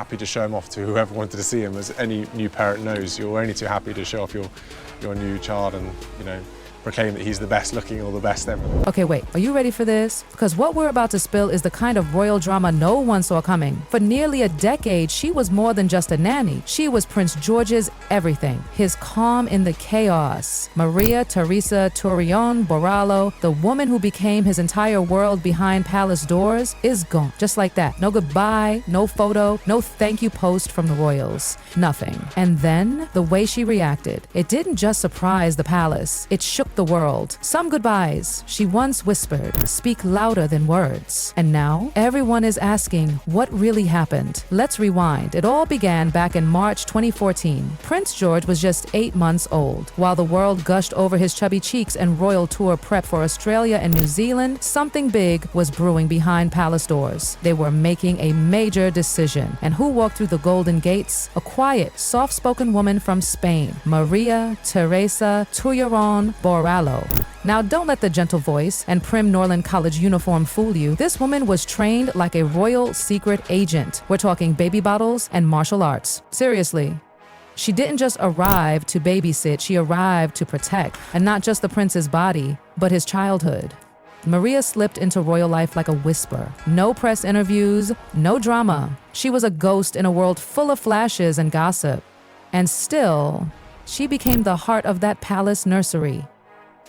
happy to show him off to whoever wanted to see him. As any new parent knows, you're only too happy to show off your new child and, you know, proclaim that he's the best looking or the best ever. Okay, wait, are you ready for this? Because what we're about to spill is the kind of royal drama no one saw coming. For nearly a decade, she was more than just a nanny. She was Prince George's everything, his calm in the chaos. Maria Teresa Torreon Borrallo, the woman who became his entire world behind palace doors, is gone. Just like that. No goodbye, no photo, no thank you post from the royals. Nothing. And then, the way she reacted. It didn't just surprise the palace. It shook the world. Some goodbyes, she once whispered, speak louder than words. And now, everyone is asking, what really happened? Let's rewind. It all began back in March 2014. Prince George was just 8 months old. While the world gushed over his chubby cheeks and royal tour prep for Australia and New Zealand, something big was brewing behind palace doors. They were making a major decision. And who walked through the golden gates? A quiet, soft-spoken woman from Spain, Maria Teresa Torreon Borrallo. Now, don't let the gentle voice and prim Norland College uniform fool you. This woman was trained like a royal secret agent. We're talking baby bottles and martial arts. Seriously. She didn't just arrive to babysit, she arrived to protect. And not just the prince's body, but his childhood. Maria slipped into royal life like a whisper. No press interviews, no drama. She was a ghost in a world full of flashes and gossip. And still, she became the heart of that palace nursery.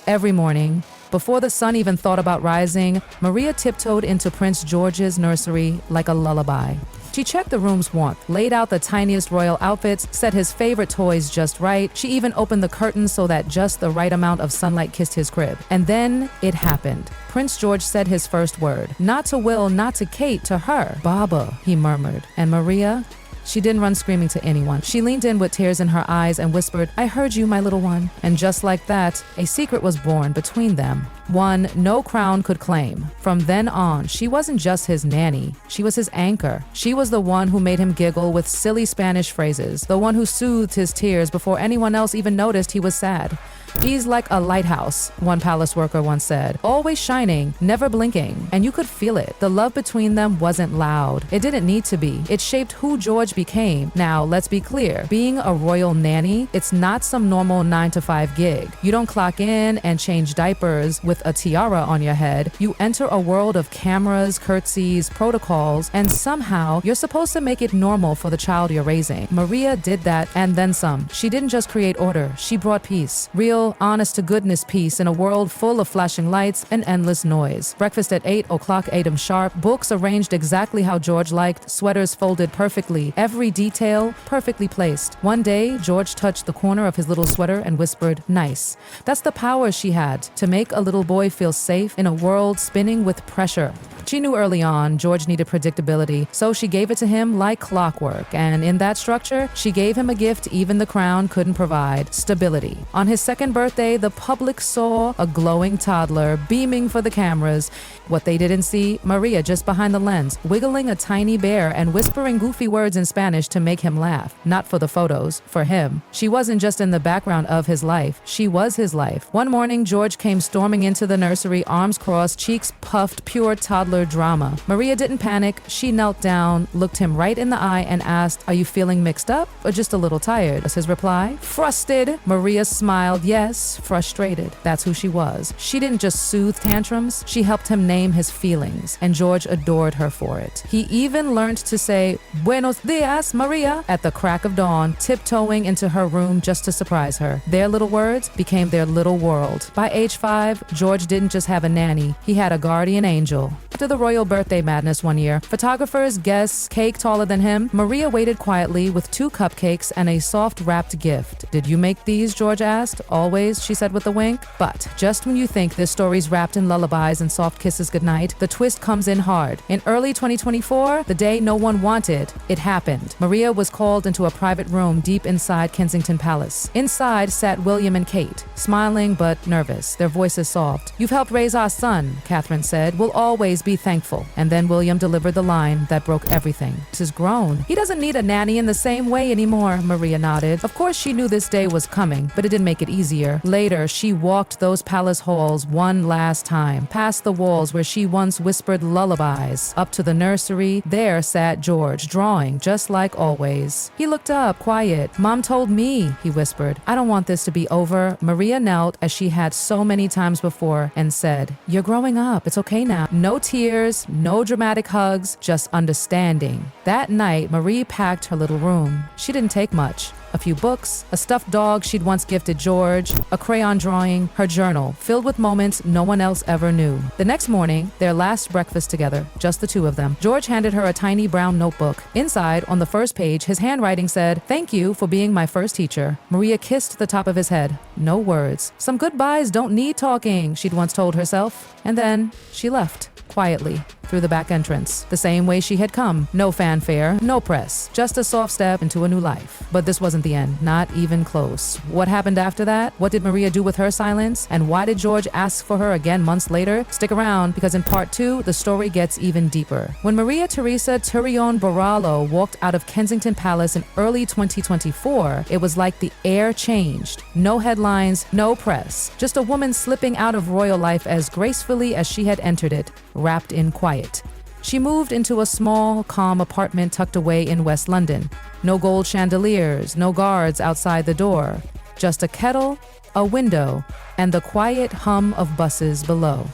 Every morning, before the sun even thought about rising, Maria tiptoed into Prince George's nursery like a lullaby. She checked the room's warmth, laid out the tiniest royal outfits, set his favorite toys just right. She even opened the curtains so that just the right amount of sunlight kissed his crib. And then it happened. Prince George said his first word. Not to Will, not to Kate, to her. Baba, he murmured. And Maria? She didn't run screaming to anyone. She leaned in with tears in her eyes and whispered, I heard you, my little one. And just like that, a secret was born between them. One no crown could claim. From then on, she wasn't just his nanny. She was his anchor. She was the one who made him giggle with silly Spanish phrases. The one who soothed his tears before anyone else even noticed he was sad. She's like a lighthouse, one palace worker once said. Always shining, never blinking. And you could feel it. The love between them wasn't loud. It didn't need to be. It shaped who George became. Now, let's be clear. Being a royal nanny, it's not some normal 9-to-5 gig. You don't clock in and change diapers with a tiara on your head. You enter a world of cameras, curtsies, protocols, and somehow you're supposed to make it normal for the child you're raising. Maria did that and then some. She didn't just create order. She brought peace. Real, honest-to-goodness peace in a world full of flashing lights and endless noise. Breakfast at 8 o'clock a.m. sharp, books arranged exactly how George liked, sweaters folded perfectly, every detail perfectly placed. One day, George touched the corner of his little sweater and whispered, nice. That's the power she had, to make a little boy feel safe in a world spinning with pressure. She knew early on George needed predictability, so she gave it to him like clockwork, and in that structure, she gave him a gift even the crown couldn't provide, stability. On his second birthday, the public saw a glowing toddler beaming for the cameras. What they didn't see, Maria just behind the lens, wiggling a tiny bear and whispering goofy words in Spanish to make him laugh. Not for the photos, for him. She wasn't just in the background of his life, she was his life. One morning, George came storming into the nursery, arms crossed, cheeks puffed, pure toddler drama. Maria didn't panic. She knelt down, looked him right in the eye and asked, are you feeling mixed up or just a little tired? Was his reply. Frusted. Maria smiled. Yes, frustrated. That's who she was. She didn't just soothe tantrums. She helped him name his feelings, and George adored her for it. He even learned to say, Buenos dias, Maria, at the crack of dawn, tiptoeing into her room just to surprise her. Their little words became their little world. By age 5, George didn't just have a nanny. He had a guardian angel. After the royal birthday madness one year, photographers, guests, cake taller than him, Maria waited quietly with 2 cupcakes and a soft-wrapped gift. Did you make these? George asked. Always, she said with a wink. But just when you think this story's wrapped in lullabies and soft kisses goodnight, the twist comes in hard. In early 2024, the day no one wanted, it happened. Maria was called into a private room deep inside Kensington Palace. Inside sat William and Kate, smiling but nervous, their voices soft. You've helped raise our son, Catherine said. We'll always be thankful. And then William delivered the line that broke everything. This is grown. He doesn't need a nanny in the same way anymore, Maria nodded. Of course she knew this day was coming, but it didn't make it easier. Later, she walked those palace halls one last time, past the walls where she once whispered lullabies. Up to the nursery, there sat George, drawing just like always. He looked up, quiet. Mom told me, he whispered. I don't want this to be over. Maria knelt as she had so many times before and said, "You're growing up. It's okay now." No tears, no dramatic hugs, just understanding. That night, Marie packed her little room. She didn't take much. A few books, a stuffed dog she'd once gifted George, a crayon drawing, her journal, filled with moments no one else ever knew. The next morning, their last breakfast together, just the two of them, George handed her a tiny brown notebook. Inside, on the first page, his handwriting said, "Thank you for being my first teacher." Maria kissed the top of his head. No words. Some goodbyes don't need talking, she'd once told herself. And then she left. Quietly, through the back entrance, the same way she had come. No fanfare, no press, just a soft step into a new life. But this wasn't the end, not even close. What happened after that? What did Maria do with her silence? And why did George ask for her again months later? Stick around, because in part 2, the story gets even deeper. When Maria Teresa Turion Borrallo walked out of Kensington Palace in early 2024, it was like the air changed. No headlines, no press, just a woman slipping out of royal life as gracefully as she had entered it, wrapped in quiet. She moved into a small, calm apartment tucked away in West London. No gold chandeliers, no guards outside the door. Just a kettle, a window, and the quiet hum of buses below.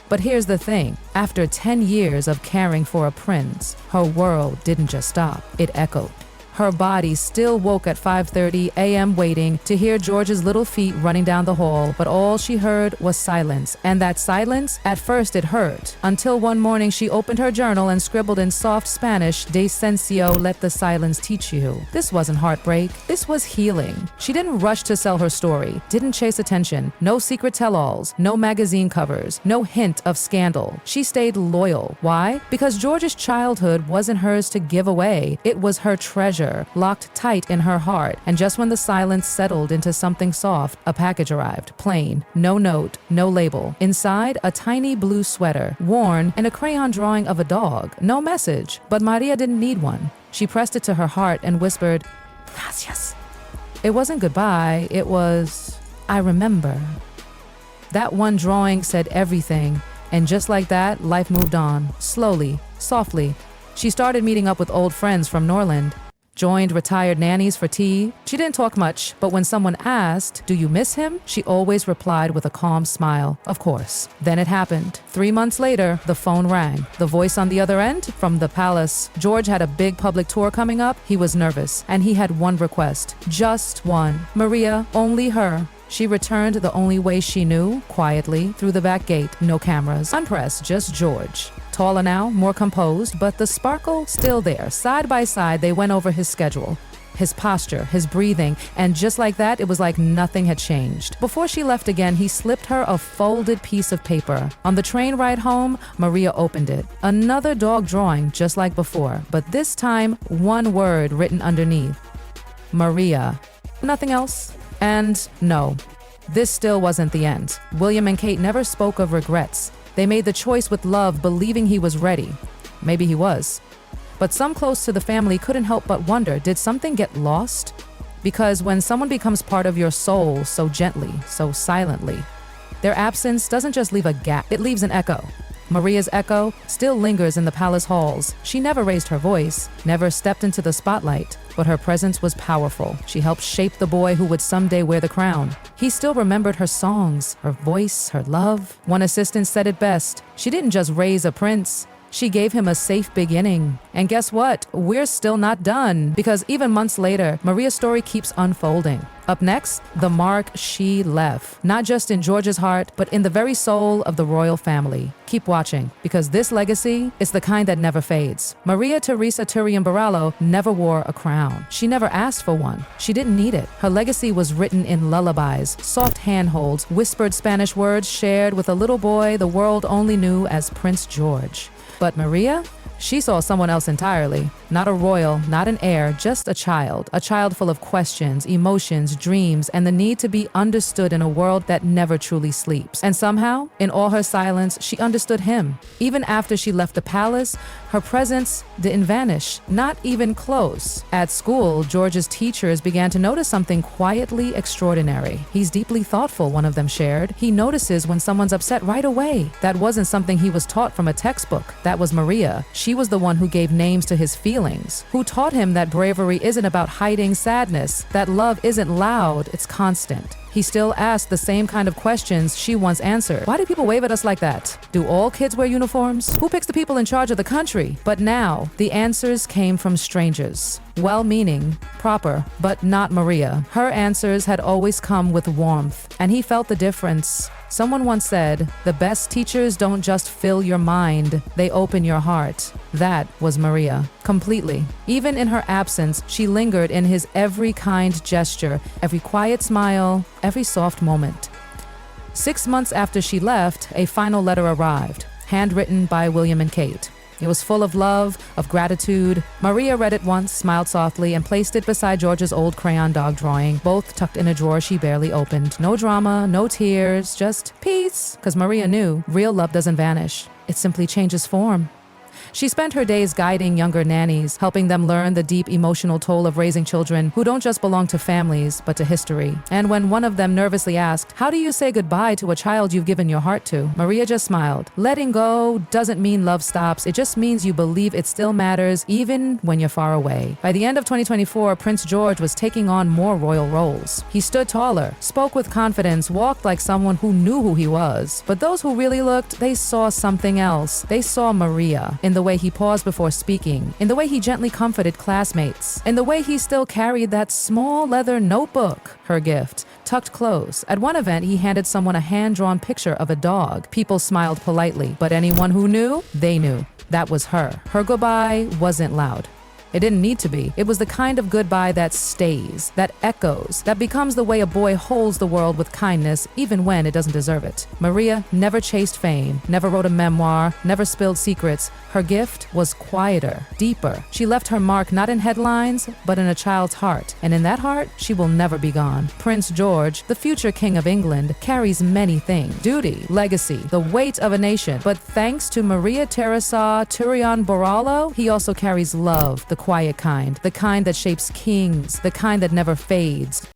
But here's the thing. After 10 years of caring for a prince, her world didn't just stop. It echoed. Her body still woke at 5:30 a.m. waiting to hear George's little feet running down the hall, but all she heard was silence. And that silence, at first it hurt, until one morning she opened her journal and scribbled in soft Spanish, "Descencio, let the silence teach you." This wasn't heartbreak, this was healing. She didn't rush to sell her story, didn't chase attention, no secret tell-alls, no magazine covers, no hint of scandal. She stayed loyal. Why? Because George's childhood wasn't hers to give away, it was her treasure, locked tight in her heart. And just when the silence settled into something soft, a package arrived, plain, no note, no label. Inside, a tiny blue sweater, worn, and a crayon drawing of a dog. No message, but Maria didn't need one. She pressed it to her heart and whispered, "Gracias." It wasn't goodbye, it was, "I remember." That one drawing said everything, and just like that, life moved on, slowly, softly. She started meeting up with old friends from Norland, joined retired nannies for tea. She didn't talk much, but when someone asked, "Do you miss him?" she always replied with a calm smile, "Of course." Then it happened. 3 months later, the phone rang. The voice on the other end? From the palace. George had a big public tour coming up. He was nervous, and he had one request. Just one. Maria, only her. She returned the only way she knew, quietly, through the back gate. No cameras. Unpressed, just George. Taller now, more composed, but the sparkle still there. Side by side, they went over his schedule, his posture, his breathing, and just like that, it was like nothing had changed. Before she left again, he slipped her a folded piece of paper. On the train ride home, Maria opened it. Another dog drawing, just like before, but this time, one word written underneath. Maria. Nothing else. And no, this still wasn't the end. William and Kate never spoke of regrets. They made the choice with love, believing he was ready. Maybe he was. But some close to the family couldn't help but wonder, did something get lost? Because when someone becomes part of your soul so gently, so silently, their absence doesn't just leave a gap, it leaves an echo. Maria's echo still lingers in the palace halls. She never raised her voice, never stepped into the spotlight, but her presence was powerful. She helped shape the boy who would someday wear the crown. He still remembered her songs, her voice, her love. One assistant said it best. She didn't just raise a prince, she gave him a safe beginning. And guess what? We're still not done, because even months later, Maria's story keeps unfolding. Up next, the mark she left, not just in George's heart, but in the very soul of the royal family. Keep watching, because this legacy is the kind that never fades. Maria Teresa Turion Borrallo never wore a crown. She never asked for one. She didn't need it. Her legacy was written in lullabies, soft handholds, whispered Spanish words shared with a little boy the world only knew as Prince George. But Maria? She saw someone else entirely. Not a royal, not an heir, just a child. A child full of questions, emotions, dreams, and the need to be understood in a world that never truly sleeps. And somehow, in all her silence, she understood him. Even after she left the palace, her presence didn't vanish, not even close. At school, George's teachers began to notice something quietly extraordinary. He's deeply thoughtful, one of them shared. He notices when someone's upset right away. That wasn't something he was taught from a textbook. That was Maria. She was the one who gave names to his feelings, who taught him that bravery isn't about hiding sadness, that love isn't loud, it's constant. He still asked the same kind of questions she once answered. Why do people wave at us like that? Do all kids wear uniforms? Who picks the people in charge of the country? But now, the answers came from strangers. Well-meaning, proper, but not Maria. Her answers had always come with warmth, and he felt the difference. Someone once said, "The best teachers don't just fill your mind, they open your heart." That was Maria, completely. Even in her absence, she lingered in his every kind gesture, every quiet smile, every soft moment. 6 months after she left, a final letter arrived, handwritten by William and Kate. It was full of love, of gratitude. Maria read it once, smiled softly, and placed it beside George's old crayon dog drawing, both tucked in a drawer she barely opened. No drama, no tears, just peace. Because Maria knew real love doesn't vanish. It simply changes form. She spent her days guiding younger nannies, helping them learn the deep emotional toll of raising children who don't just belong to families, but to history. And when one of them nervously asked, "How do you say goodbye to a child you've given your heart to?" Maria just smiled. Letting go doesn't mean love stops. It just means you believe it still matters, even when you're far away. By the end of 2024, Prince George was taking on more royal roles. He stood taller, spoke with confidence, walked like someone who knew who he was. But those who really looked, they saw something else. They saw Maria in the way he paused before speaking, in the way he gently comforted classmates, in the way he still carried that small leather notebook, her gift, tucked close. At one event, he handed someone a hand-drawn picture of a dog. People smiled politely, but anyone who knew, they knew. That was her. Her goodbye wasn't loud. It didn't need to be. It was the kind of goodbye that stays, that echoes, that becomes the way a boy holds the world with kindness, even when it doesn't deserve it. Maria never chased fame, never wrote a memoir, never spilled secrets. Her gift was quieter, deeper. She left her mark not in headlines, but in a child's heart. And in that heart, she will never be gone. Prince George, the future King of England, carries many things. Duty, legacy, the weight of a nation. But thanks to Maria Borrallo, he also carries love, the quiet kind, the kind that shapes kings, the kind that never fades.